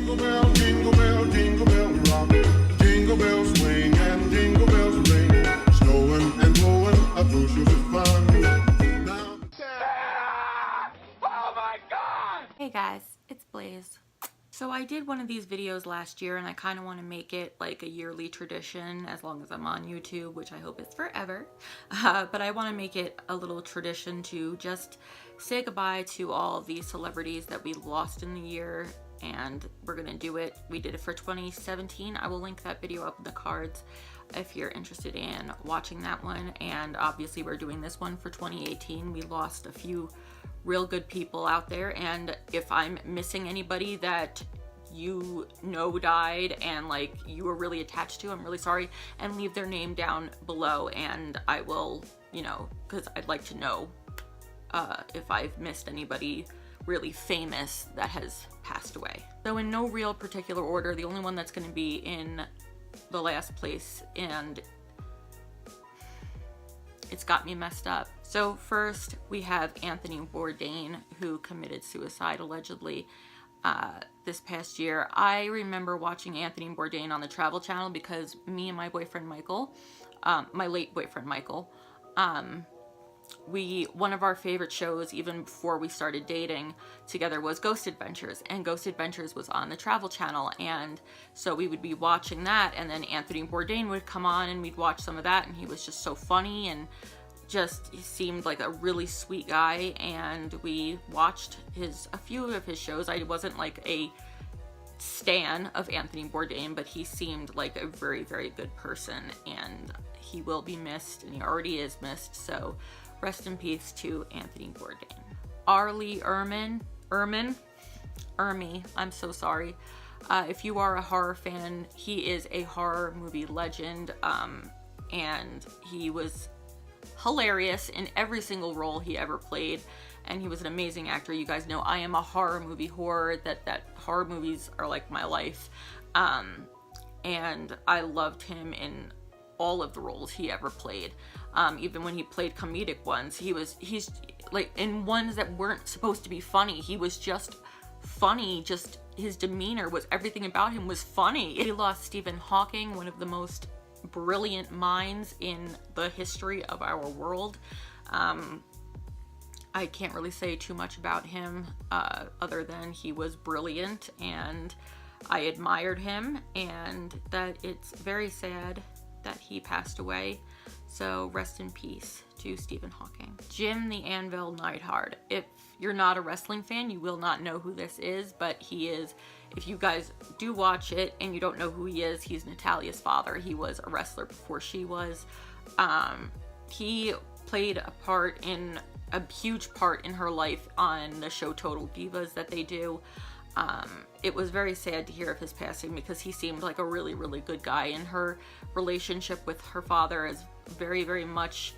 jingle bell rock. Jingle bells swing and jingle bells ring. Snowing and blowing up bushels of fun. Now... Oh my God! Hey guys, it's Blaize. So I did one of these videos last year and I kind of want to make it like a yearly tradition as long as I'm on YouTube, which I hope is forever. But I want to make it a little tradition to just say goodbye to all of these celebrities that we lost in the year, and we're gonna do it. We did it for 2017. I will link that video up in the cards if you're interested in watching that one. And obviously we're doing this one for 2018. We lost a few real good people out there, and if I'm missing anybody that you know died and like you were really attached to, I'm really sorry, and leave their name down below and I will, you know, because I'd like to know if I've missed anybody really famous that has passed away. So in no real particular order, the only one that's going to be in the last place, and it's got me messed up. So first we have Anthony Bourdain, who committed suicide allegedly this past year. I remember watching Anthony Bourdain on the Travel Channel because me and my boyfriend Michael, my late boyfriend Michael, one of our favorite shows even before we started dating together was Ghost Adventures, and Ghost Adventures was on the Travel Channel, and so we would be watching that, and then Anthony Bourdain would come on and we'd watch some of that, and he was just so funny and just he seemed like a really sweet guy, and we watched a few of his shows. I wasn't like a stan of Anthony Bourdain, but he seemed like a very, very good person, and he will be missed, and he already is missed, so rest in peace to Anthony Bourdain. Arlie Ermy, I'm so sorry. If you are a horror fan, he is a horror movie legend, and he was hilarious in every single role he ever played, and he was an amazing actor. You guys know I am a horror movie whore, that horror movies are like my life, and I loved him in all of the roles he ever played. Even when he played comedic ones, he's like in ones that weren't supposed to be funny, he was just funny. Just his demeanor was, everything about him was funny. We lost Stephen Hawking, one of the most brilliant minds in the history of our world. I can't really say too much about him other than he was brilliant and I admired him, and that it's very sad that he passed away. So rest in peace to Stephen Hawking. Jim the Anvil Neidhart. If you're not a wrestling fan, you will not know who this is, but he is, if you guys do watch it and you don't know who he is, he's Natalia's father. He was a wrestler before she was. He played a huge part in her life on the show Total Divas that they do. It was very sad to hear of his passing because he seemed like a really, really good guy, and her relationship with her father is very, very much,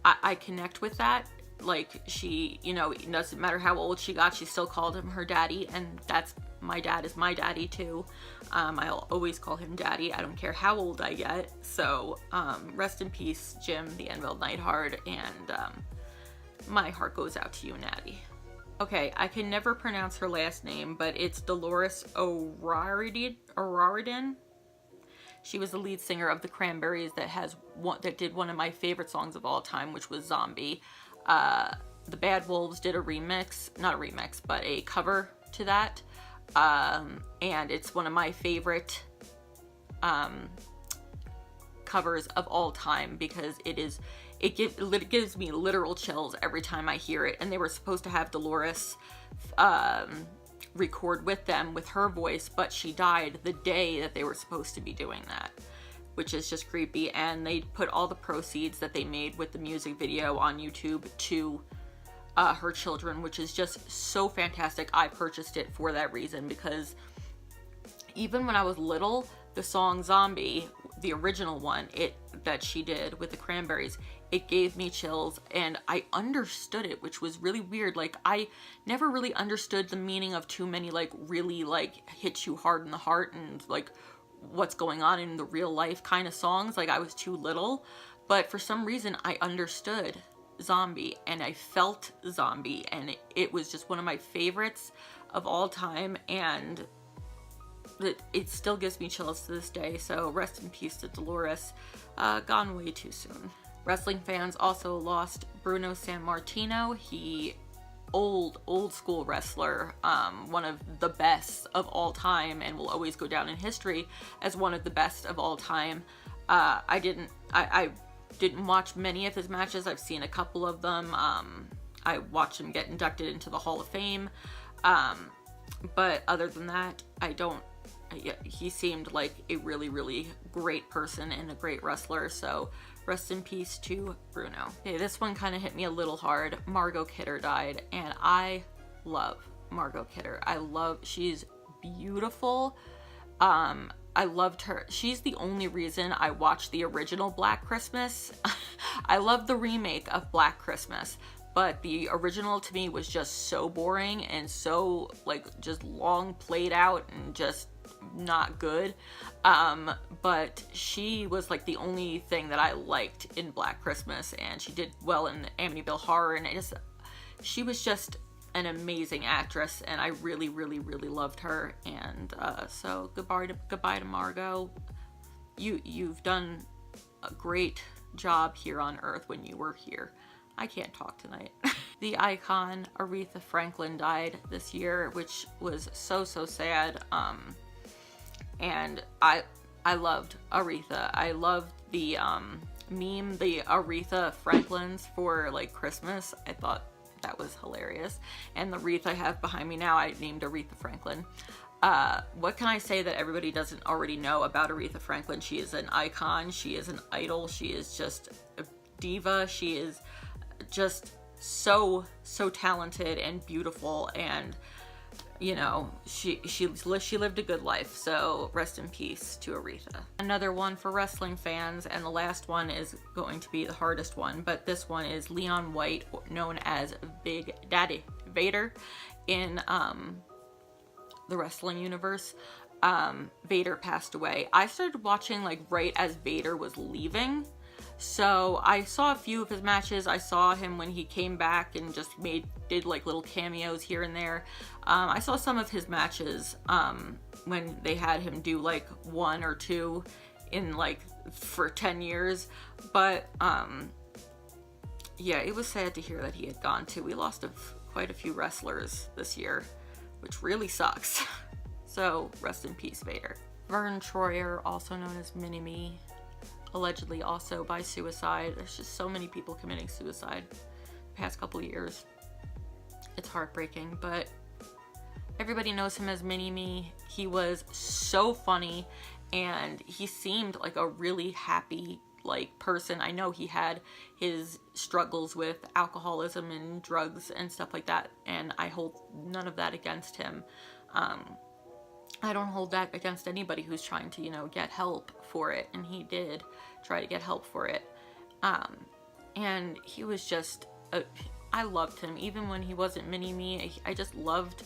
I connect with that. Like, she, you know, it doesn't matter how old she got, she still called him her daddy, and that's, my dad is my daddy too. I'll always call him daddy, I don't care how old I get. So rest in peace, Jim the Anvil Neidhart, and my heart goes out to you, Natty. Okay, I can never pronounce her last name, but it's Dolores O'Riordan. She was the lead singer of the Cranberries that did one of my favorite songs of all time, which was Zombie. The Bad Wolves did a remix, not a remix, but a cover to that. And it's one of my favorite covers of all time because it gives me literal chills every time I hear it. And they were supposed to have Dolores record with them with her voice, but she died the day that they were supposed to be doing that, which is just creepy. And they put all the proceeds that they made with the music video on YouTube to her children, which is just so fantastic. I purchased it for that reason, because even when I was little, the song Zombie, the original one that she did with the Cranberries, it gave me chills, and I understood it, which was really weird. Like, I never really understood the meaning of too many, like, really, like, hit you hard in the heart and, like, what's going on in the real life kind of songs. Like, I was too little, but for some reason I understood Zombie and I felt Zombie, and it was just one of my favorites. of all time, and it still gives me chills to this day. So rest in peace to Dolores, gone way too soon. Wrestling fans also lost Bruno Sammartino. He old school wrestler, one of the best of all time, and will always go down in history as one of the best of all time. I didn't watch many of his matches. I've seen a couple of them. I watched him get inducted into the Hall of Fame, but other than that, he seemed like a really great person and a great wrestler. So rest in peace to Bruno. Okay, this one kind of hit me a little hard. Margot Kidder died, and I love Margot Kidder. She's beautiful. I loved her. She's the only reason I watched the original Black Christmas. I love the remake of Black Christmas, but the original to me was just so boring and so like just long played out and just not good. But she was like the only thing that I liked in Black Christmas, and she did well in Amityville Horror, and she was just an amazing actress, and I really loved her. And so goodbye to Margot. You've done a great job here on Earth when you were here. I can't talk tonight. The icon Aretha Franklin died this year, which was so sad. And I loved Aretha. I loved the meme, the Aretha Franklins for like Christmas. I thought that was hilarious. And the wreath I have behind me now, I named Aretha Franklin. What can I say that everybody doesn't already know about Aretha Franklin? She is an icon. She is an idol. She is just a diva. She is just so talented and beautiful, and you know, she lived a good life. So rest in peace to Aretha. Another one for wrestling fans, and the last one is going to be the hardest one, but this one is Leon White, known as Big Daddy Vader in the wrestling universe. Vader passed away. I started watching like right as Vader was leaving. So I saw a few of his matches. I saw him when he came back and just did like little cameos here and there. I saw some of his matches when they had him do like one or two in like for 10 years. But yeah, it was sad to hear that he had gone too. We lost quite a few wrestlers this year, which really sucks. So rest in peace, Vader. Vern Troyer, also known as Mini-Me, allegedly also by suicide. There's just so many people committing suicide the past couple years. It's heartbreaking, but everybody knows him as Mini-Me. He was so funny, and he seemed like a really happy like person. I know he had his struggles with alcoholism and drugs and stuff like that, and I hold none of that against him. I don't hold that against anybody who's trying to, you know, get help for it, and he did try to get help for it. And he was just, I loved him, even when he wasn't Mini-Me. I just loved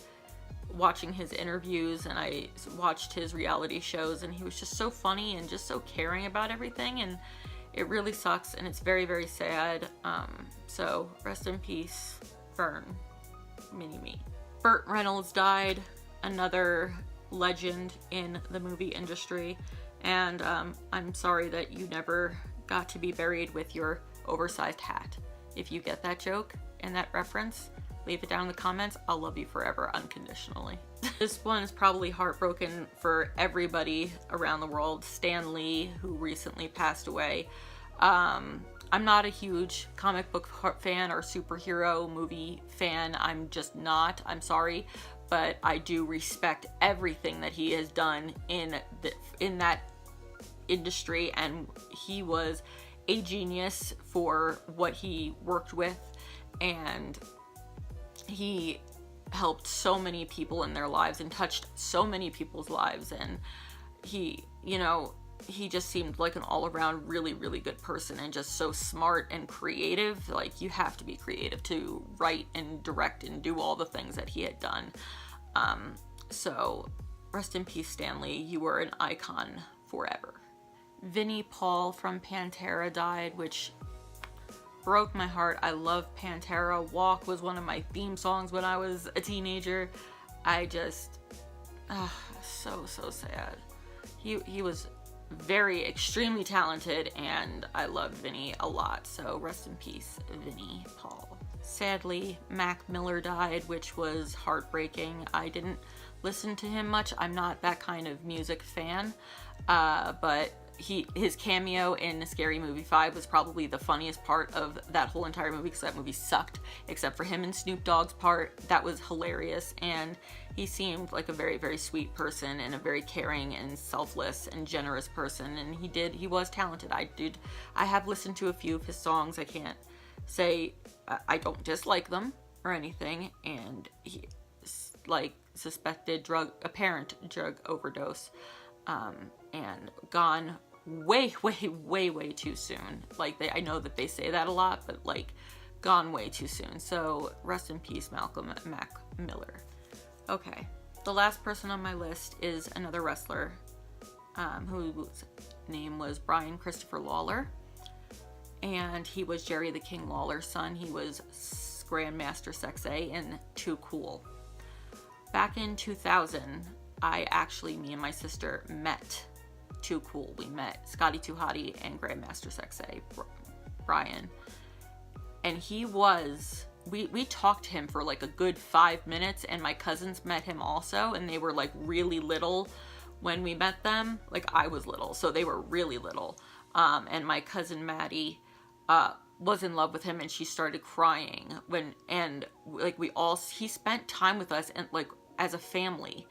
watching his interviews, and I watched his reality shows, and he was just so funny and just so caring about everything, and it really sucks, and it's very sad. So rest in peace, Vern, Mini-Me. Burt Reynolds died, another legend in the movie industry, and I'm sorry that you never got to be buried with your oversized hat. If you get that joke and that reference, leave it down in the comments. I'll love you forever, unconditionally. This one is probably heartbroken for everybody around the world. Stan Lee, who recently passed away. I'm not a huge comic book fan or superhero movie fan. I'm just not. I'm sorry. But I do respect everything that he has done in that industry, and he was a genius for what he worked with, and he helped so many people in their lives and touched so many people's lives, and he, you know, he just seemed like an all-around really good person, and just so smart and creative. Like, you have to be creative to write and direct and do all the things that he had done. So rest in peace, Stan Lee. You were an icon forever. Vinnie Paul from Pantera died, which broke my heart. I love Pantera. Walk was one of my theme songs when I was a teenager. I just, so sad. He was very extremely talented, and I loved Vinnie a lot. So rest in peace, Vinnie Paul. Sadly, Mac Miller died, which was heartbreaking. I didn't listen to him much. I'm not that kind of music fan, but his cameo in Scary Movie 5 was probably the funniest part of that whole entire movie, because that movie sucked, except for him and Snoop Dogg's part. That was hilarious, and he seemed like a very, very sweet person, and a very caring and selfless and generous person, and he was talented. I have listened to a few of his songs. I can't say I don't dislike them or anything, and he, like, suspected apparent drug overdose, and gone way too soon. Like, I know that they say that a lot, but like, gone way too soon. So rest in peace, Mac Miller. Okay, the last person on my list is another wrestler, whose name was Brian Christopher Lawler, and he was Jerry the King Lawler's son. He was Grandmaster Sexay in Too Cool. Back in 2000, me and my sister met Too Cool. We met Scotty 2 Hotty and Grandmaster Sexay, Brian. And he was, we talked to him for like a good 5 minutes, and my cousins met him also, and they were like really little when we met them. Like, I was little, so they were really little. And my cousin Maddie was in love with him, and she started crying he spent time with us, and like, as a family.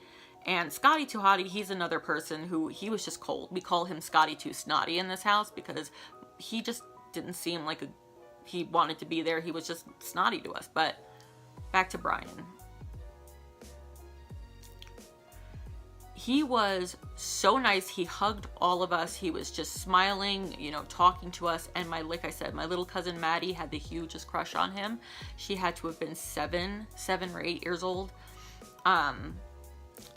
And Scotty 2 Hotty, he's another person who, he was just cold. We call him Scotty 2 Snotty in this house, because he just didn't seem like he wanted to be there. He was just snotty to us. But back to Brian. He was so nice. He hugged all of us. He was just smiling, talking to us. And like I said, my little cousin Maddie had the hugest crush on him. She had to have been 7 or 8 years old.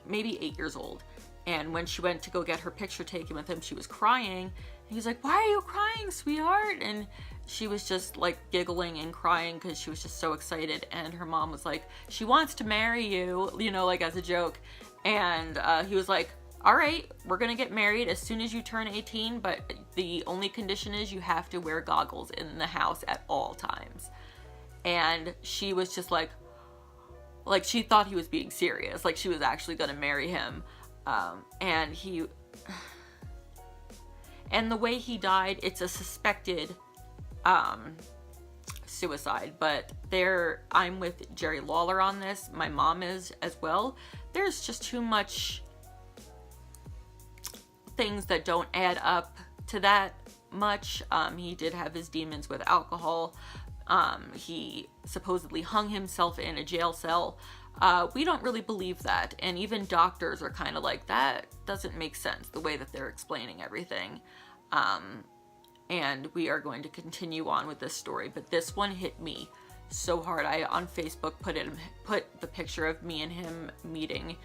Maybe 8 years old. And when she went to go get her picture taken with him, she was crying. And he was like, "Why are you crying, sweetheart?" And she was just like giggling and crying because she was just so excited. And her mom was like, "She wants to marry you," like, as a joke. And he was like, "All right, we're gonna get married as soon as you turn 18, but the only condition is you have to wear goggles in the house at all times." And she was just like she thought he was being serious, like she was actually gonna marry him. And the way he died, it's a suspected suicide, but I'm with Jerry Lawler on this. My mom is as well. There's just too much things that don't add up to that much. He did have his demons with alcohol. He supposedly hung himself in a jail cell. We don't really believe that, and even doctors are kind of like, that doesn't make sense, the way that they're explaining everything. And we are going to continue on with this story, but this one hit me so hard. I, on Facebook, put the picture of me and him meeting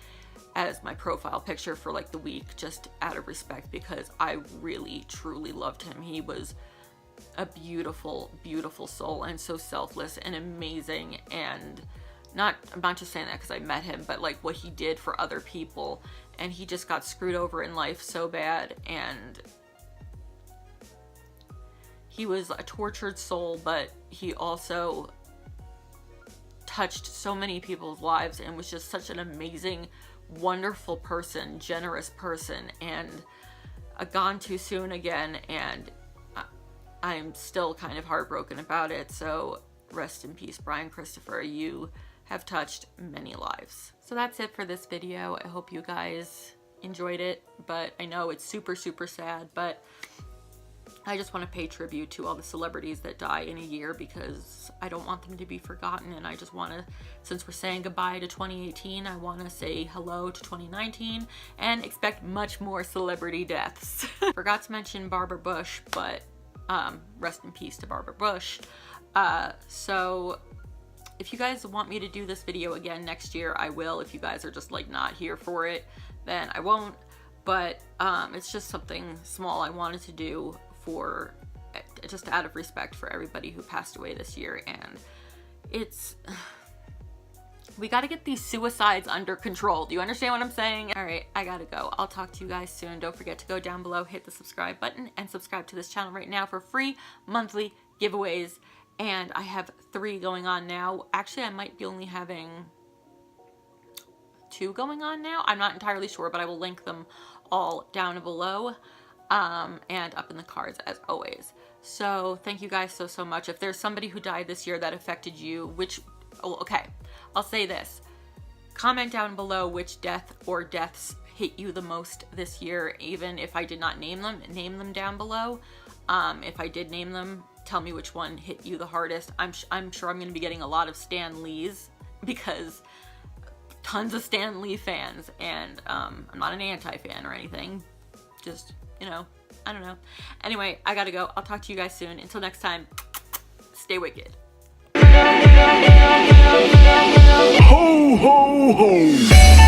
as my profile picture for like the week, just out of respect, because I really, truly loved him. He was a beautiful, beautiful soul, and so selfless and amazing. And I'm not just saying that because I met him, but like what he did for other people. And he just got screwed over in life so bad, and he was a tortured soul, but he also touched so many people's lives and was just such an amazing, wonderful person, generous person, and gone too soon again. And I'm still kind of heartbroken about it. So rest in peace, Brian Christopher. You have touched many lives. So that's it for this video. I hope you guys enjoyed it, but I know it's super, super sad, but I just want to pay tribute to all the celebrities that die in a year, because I don't want them to be forgotten. And I just want to, since we're saying goodbye to 2018, I want to say hello to 2019 and expect much more celebrity deaths. Forgot to mention Barbara Bush, but rest in peace to Barbara Bush. So if you guys want me to do this video again next year, I will. If you guys are just like not here for it, then I won't. But it's just something small I wanted to do for just out of respect for everybody who passed away this year. And it's We got to get these suicides under control. Do you understand what I'm saying? All right, I gotta go. I'll talk to you guys soon. Don't forget to go down below, hit the subscribe button, and subscribe to this channel right now for free monthly giveaways. And I have 3 going on now. Actually, I might be only having 2 going on now. I'm not entirely sure, but I will link them all down below and up in the cards as always. So thank you guys so much. If there's somebody who died this year that affected you, okay, I'll say this. Comment down below which death or deaths hit you the most this year. Even if I did not name them down below. If I did name them, tell me which one hit you the hardest. I'm sure I'm going to be getting a lot of Stan Lees because tons of Stan Lee fans, and I'm not an anti-fan or anything. Just, you know, I don't know. Anyway, I gotta go. I'll talk to you guys soon. Until next time, stay wicked. Ho, ho, ho.